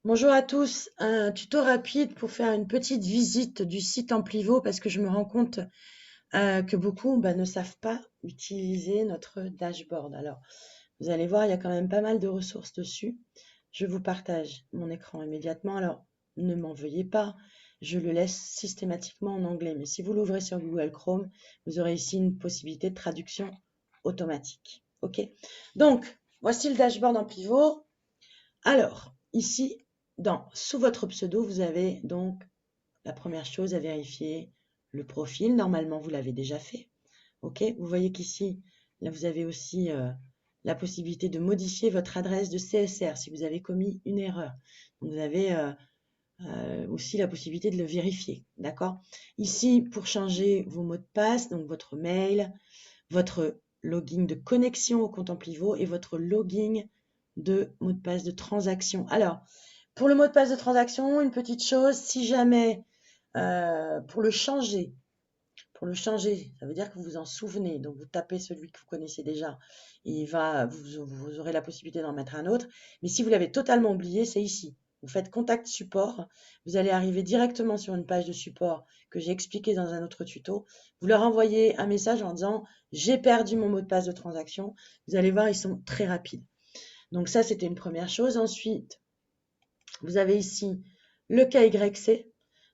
Bonjour à tous, un tuto rapide pour faire une petite visite du site Amplivo parce que je me rends compte que beaucoup ne savent pas utiliser notre dashboard. Alors, vous allez voir, il y a quand même pas mal de ressources dessus. Je vous partage mon écran immédiatement. Alors, ne m'en veuillez pas, je le laisse systématiquement en anglais. Mais si vous l'ouvrez sur Google Chrome, vous aurez ici une possibilité de traduction automatique. OK? Donc, voici le dashboard Amplivo. Alors, ici, sous votre pseudo, vous avez donc la première chose à vérifier, le profil. Normalement, vous l'avez déjà fait. OK? Vous voyez qu'ici, là, vous avez aussi la possibilité de modifier votre adresse de CSR si vous avez commis une erreur. Donc, vous avez aussi la possibilité de le vérifier. D'accord? Ici, pour changer vos mots de passe, donc votre mail, votre login de connexion au compte Amplivo et votre login de mot de passe de transaction. Alors, pour le mot de passe de transaction, une petite chose, si jamais pour le changer, ça veut dire que vous vous en souvenez, donc vous tapez celui que vous connaissez déjà, et vous aurez la possibilité d'en mettre un autre. Mais si vous l'avez totalement oublié, c'est ici. Vous faites contact support, vous allez arriver directement sur une page de support que j'ai expliqué dans un autre tuto. Vous leur envoyez un message en disant j'ai perdu mon mot de passe de transaction. Vous allez voir, ils sont très rapides. Donc ça, c'était une première chose. Ensuite, vous avez ici le KYC.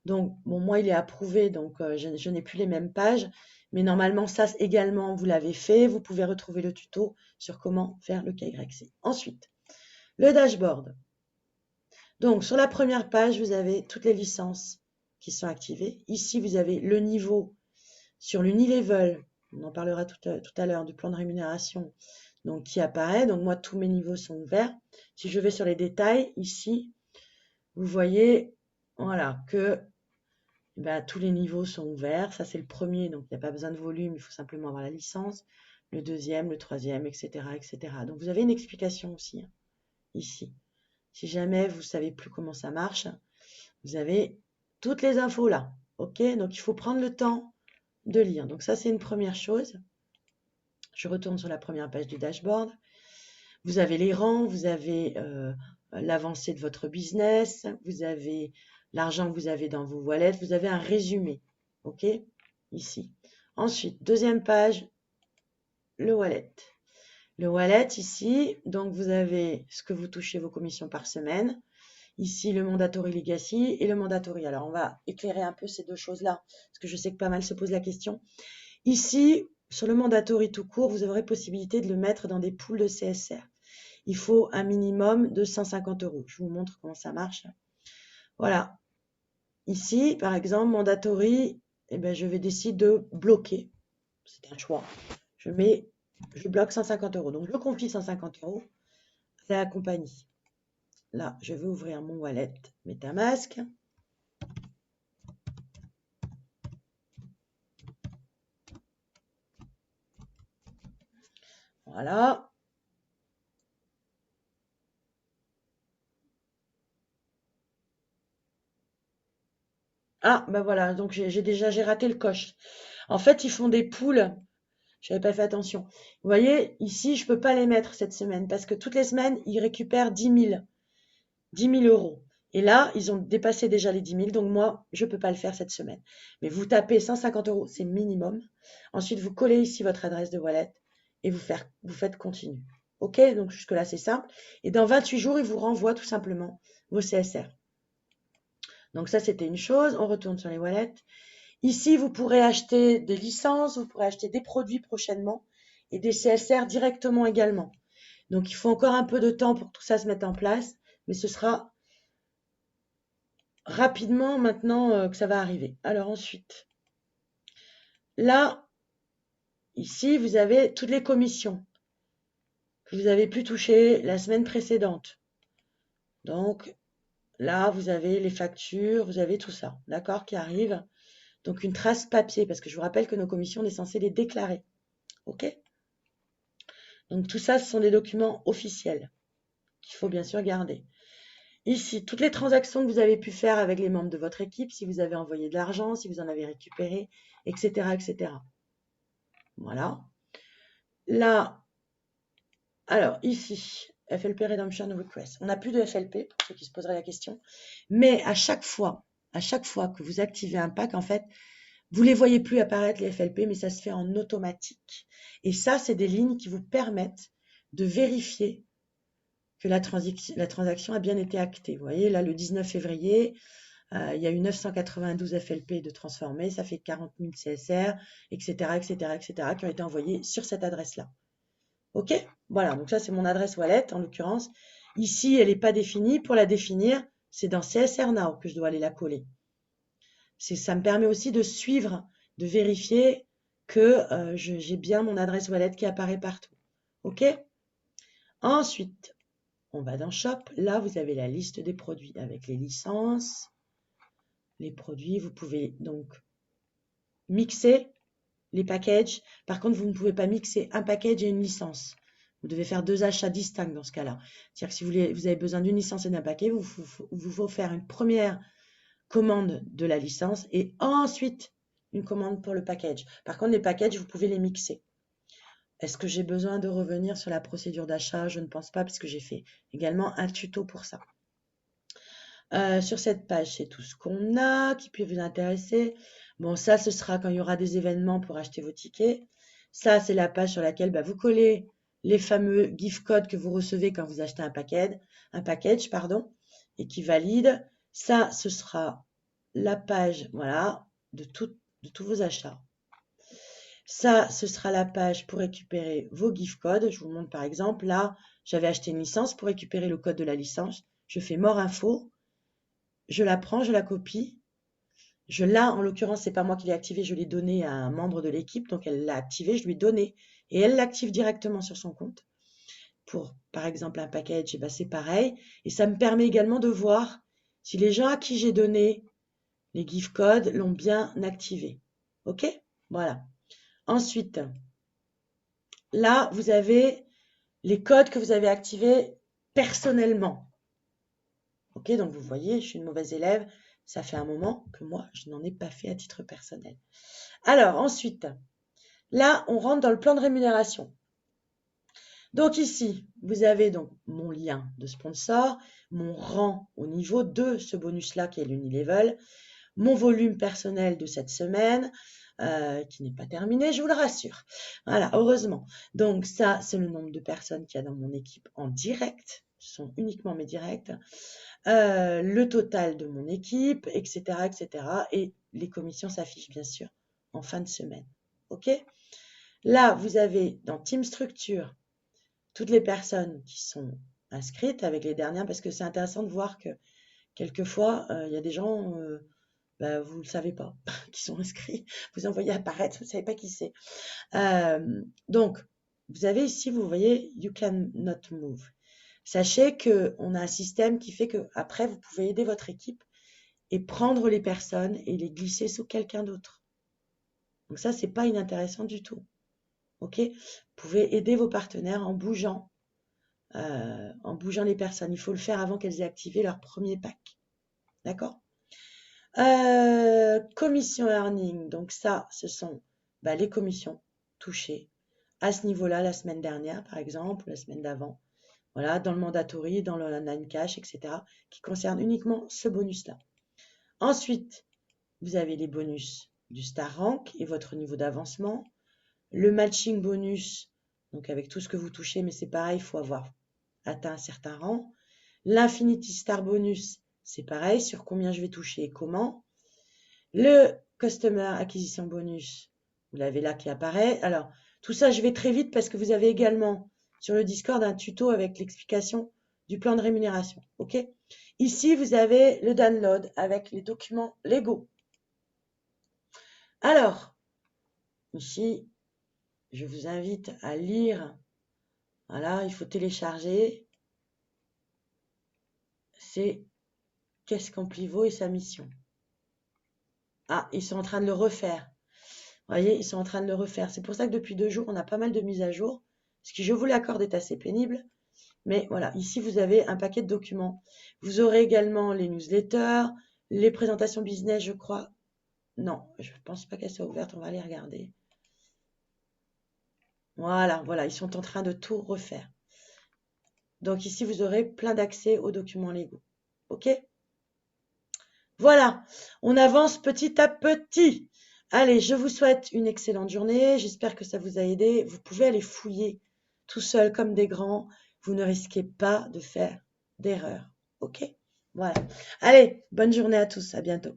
Donc, bon, moi, il est approuvé, donc je n'ai plus les mêmes pages. Mais normalement, ça également, vous l'avez fait. Vous pouvez retrouver le tuto sur comment faire le KYC. Ensuite, le dashboard. Donc, sur la première page, vous avez toutes les licences qui sont activées. Ici, vous avez le niveau sur l'Unilevel. On en parlera tout à l'heure du plan de rémunération donc, qui apparaît. Donc, moi, tous mes niveaux sont ouverts. Si je vais sur les détails, ici, vous voyez voilà, que tous les niveaux sont ouverts. Ça, c'est le premier, donc il n'y a pas besoin de volume, il faut simplement avoir la licence. Le deuxième, le troisième, etc., etc. Donc, vous avez une explication aussi, hein, ici. Si jamais vous ne savez plus comment ça marche, vous avez toutes les infos là. OK? Donc, il faut prendre le temps de lire. Donc, ça, c'est une première chose. Je retourne sur la première page du dashboard. Vous avez les rangs, vous avez l'avancée de votre business, vous avez l'argent que vous avez dans vos wallets, vous avez un résumé, OK, ici. Ensuite, deuxième page, le wallet. Le wallet ici, donc vous avez ce que vous touchez vos commissions par semaine. Ici, le mandatory legacy et le mandatory. Alors, on va éclairer un peu ces deux choses-là, parce que je sais que pas mal se posent la question. Ici, sur le mandatory tout court, vous aurez possibilité de le mettre dans des pools de CSR. Il faut un minimum de 150 €. Je vous montre comment ça marche. Voilà. Ici, par exemple, mandatory, je vais décider de bloquer. C'est un choix. Je bloque 150 €. Donc, je confie 150 € à la compagnie. Là, je vais ouvrir mon wallet MetaMask. Voilà. Ah, ben voilà, donc j'ai raté le coche. En fait, ils font des poules. Je n'avais pas fait attention. Vous voyez, ici, je ne peux pas les mettre cette semaine parce que toutes les semaines, ils récupèrent 10 000 €. Et là, ils ont dépassé déjà les 10 000, donc moi, je ne peux pas le faire cette semaine. Mais vous tapez 150 €, c'est minimum. Ensuite, vous collez ici votre adresse de wallet et vous faites continue. OK? Donc jusque-là, c'est simple. Et dans 28 jours, ils vous renvoient tout simplement vos CSR. Donc ça, c'était une chose. On retourne sur les wallets. Ici, vous pourrez acheter des licences, vous pourrez acheter des produits prochainement et des CSR directement également. Donc, il faut encore un peu de temps pour que tout ça se mette en place, mais ce sera rapidement maintenant que ça va arriver. Alors ensuite, là, ici, vous avez toutes les commissions que vous avez pu toucher la semaine précédente. Donc, là, vous avez les factures, vous avez tout ça, d'accord, qui arrive. Donc, une trace papier, parce que je vous rappelle que nos commissions, on est censé les déclarer. OK? Donc, tout ça, ce sont des documents officiels qu'il faut bien sûr garder. Ici, toutes les transactions que vous avez pu faire avec les membres de votre équipe, si vous avez envoyé de l'argent, si vous en avez récupéré, etc., etc. Voilà. Là, alors ici, FLP Redemption Request. On n'a plus de FLP, pour ceux qui se poseraient la question. Mais à chaque fois que vous activez un pack, en fait, vous ne les voyez plus apparaître, les FLP, mais ça se fait en automatique. Et ça, c'est des lignes qui vous permettent de vérifier que la transaction a bien été actée. Vous voyez, là, le 19 février, il y a eu 992 FLP de transformés, ça fait 40 000 CSR, etc., etc., etc., qui ont été envoyés sur cette adresse-là. OK? Voilà, donc ça, c'est mon adresse wallet, en l'occurrence. Ici, elle n'est pas définie. Pour la définir, c'est dans CSR Now que je dois aller la coller. Ça me permet aussi de suivre, de vérifier que j'ai bien mon adresse wallet qui apparaît partout. OK? Ensuite, on va dans Shop. Là, vous avez la liste des produits avec les licences. Les produits, vous pouvez donc mixer les packages. Par contre, vous ne pouvez pas mixer un package et une licence. Vous devez faire 2 achats distincts dans ce cas-là. C'est-à-dire que si vous avez besoin d'une licence et d'un paquet, vous faut faire une première commande de la licence et ensuite une commande pour le package. Par contre, les packages, vous pouvez les mixer. Est-ce que j'ai besoin de revenir sur la procédure d'achat? Je ne pense pas, puisque j'ai fait également un tuto pour ça. Sur cette page, c'est tout ce qu'on a qui peut vous intéresser. Bon, ça, ce sera quand il y aura des événements pour acheter vos tickets. Ça, c'est la page sur laquelle vous collez les fameux gift codes que vous recevez quand vous achetez un package, pardon, et qui valide. Ça, ce sera la page, voilà, de tous vos achats. Ça, ce sera la page pour récupérer vos gift codes. Je vous montre par exemple, là, j'avais acheté une licence. Pour récupérer le code de la licence, je fais mort info. Je la prends, je la copie. En l'occurrence, c'est pas moi qui l'ai activé, je l'ai donné à un membre de l'équipe, donc elle l'a activé, je lui ai donné, et elle l'active directement sur son compte. Pour, par exemple, un package, ben, c'est pareil. Et ça me permet également de voir si les gens à qui j'ai donné les gift codes l'ont bien activé. OK? Voilà. Ensuite, là, vous avez les codes que vous avez activés personnellement. OK, donc vous voyez, je suis une mauvaise élève. Ça fait un moment que moi, je n'en ai pas fait à titre personnel. Alors, ensuite, là, on rentre dans le plan de rémunération. Donc ici, vous avez donc mon lien de sponsor, mon rang au niveau de ce bonus-là qui est l'Unilevel, mon volume personnel de cette semaine, qui n'est pas terminé, je vous le rassure. Voilà, heureusement. Donc ça, c'est le nombre de personnes qu'il y a dans mon équipe en direct. Ce sont uniquement mes directs. Le total de mon équipe, etc., etc. Et les commissions s'affichent bien sûr en fin de semaine. OK? Là, vous avez dans Team Structure toutes les personnes qui sont inscrites avec les dernières, parce que c'est intéressant de voir que quelquefois, il y a des gens, vous ne le savez pas, qui sont inscrits, vous en voyez apparaître, vous ne savez pas qui c'est. Donc, vous avez ici, vous voyez, You can not move. Sachez qu'on a un système qui fait que après vous pouvez aider votre équipe et prendre les personnes et les glisser sous quelqu'un d'autre. Donc ça, c'est pas inintéressant du tout. OK? Vous pouvez aider vos partenaires en bougeant les personnes. Il faut le faire avant qu'elles aient activé leur premier pack. D'accord? Commission earning. Donc ça, ce sont les commissions touchées à ce niveau-là la semaine dernière, par exemple, la semaine d'avant. Voilà, dans le mandatory, dans le nine cash, etc., qui concernent uniquement ce bonus-là. Ensuite, vous avez les bonus du star rank et votre niveau d'avancement. Le matching bonus, donc avec tout ce que vous touchez, mais c'est pareil, il faut avoir atteint un certain rang. L'Infinity Star bonus, c'est pareil, sur combien je vais toucher et comment. Le Customer Acquisition bonus, vous l'avez là qui apparaît. Alors, tout ça, je vais très vite parce que vous avez également sur le Discord un tuto avec l'explication du plan de rémunération. OK? Ici, vous avez le download avec les documents légaux. Alors, ici, je vous invite à lire. Voilà, il faut télécharger. C'est Qu'est-ce qu'Amplivo et sa mission. Ah, ils sont en train de le refaire. Vous voyez, ils sont en train de le refaire. C'est pour ça que depuis 2 jours, on a pas mal de mises à jour. Ce qui, je vous l'accorde, est assez pénible. Mais voilà, ici, vous avez un paquet de documents. Vous aurez également les newsletters, les présentations business, je crois. Non, je ne pense pas qu'elles soient ouvertes. On va les regarder. Voilà, ils sont en train de tout refaire. Donc ici, vous aurez plein d'accès aux documents légaux. OK? Voilà, on avance petit à petit. Allez, je vous souhaite une excellente journée. J'espère que ça vous a aidé. Vous pouvez aller fouiller tout seul comme des grands. Vous ne risquez pas de faire d'erreur. OK? Voilà. Allez, bonne journée à tous. À bientôt.